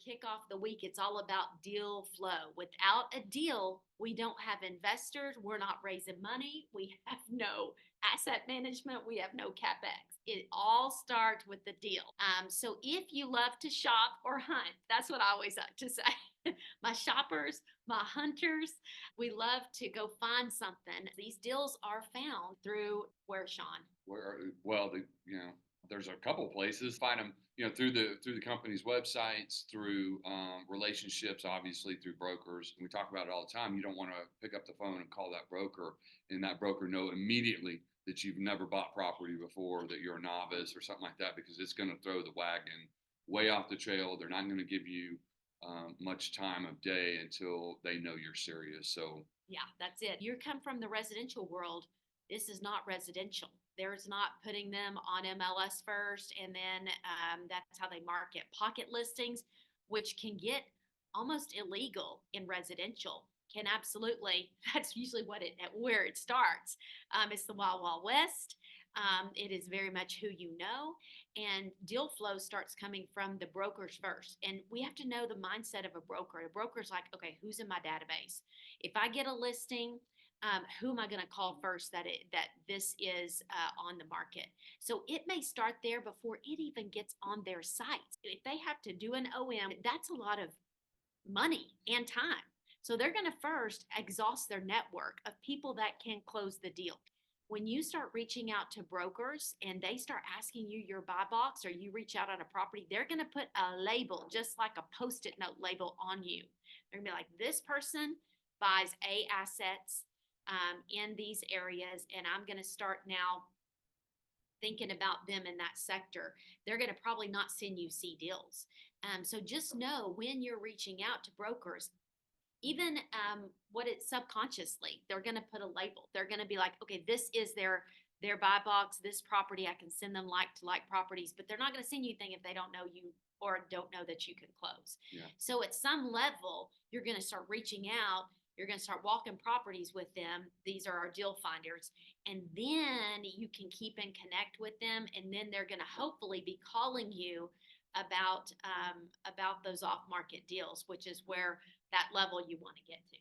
kick off the week, it's all about deal flow. Without a deal, we don't have investors. We're not raising money. We have no asset management. We have no capex. It all starts with the deal. So if you love to shop or hunt, that's what I always like to say. My shoppers, my hunters, we love to go find something. These deals are found through where, Shawn? Well, there's a couple places find them, through the company's websites, through relationships, obviously through brokers. We talk about it all the time. You don't want to pick up the phone and call that broker, and that broker know immediately that you've never bought property before, that you're a novice or something like that, because it's going to throw the wagon way off the trail. They're not going to give you much time of day until they know you're serious. So yeah, that's it. You come from the residential world. This is not residential. There's not putting them on MLS first, and then that's how they market pocket listings, which can get almost illegal in residential. Can absolutely. That's usually where it starts. It's the Wild Wild West. It is very much who you know, and deal flow starts coming from the brokers first. And we have to know the mindset of a broker. A broker's like, okay, who's in my database? If I get a listing, who am I going to call first that this is on the market? So it may start there before it even gets on their site. If they have to do an OM, that's a lot of money and time. So they're going to first exhaust their network of people that can close the deal. When you start reaching out to brokers and they start asking you your buy box, or you reach out on a property, they're going to put a label, just like a Post-it note label, on you. They're going to be like, this person buys A assets in these areas, and I'm going to start now thinking about them in that sector. They're going to probably not send you C deals. So just know when you're reaching out to brokers, even what it's subconsciously, they're going to put a label. They're going to be like, okay, this is their buy box, this property, I can send them like to like properties, but they're not going to send you anything if they don't know you or don't know that you can close. yeah. So at some level, you're going to start reaching out. You're going to start walking properties with them. These are our deal finders. And then you can keep and connect with them. And then they're going to hopefully be calling you about those off-market deals, which is where that level you want to get to.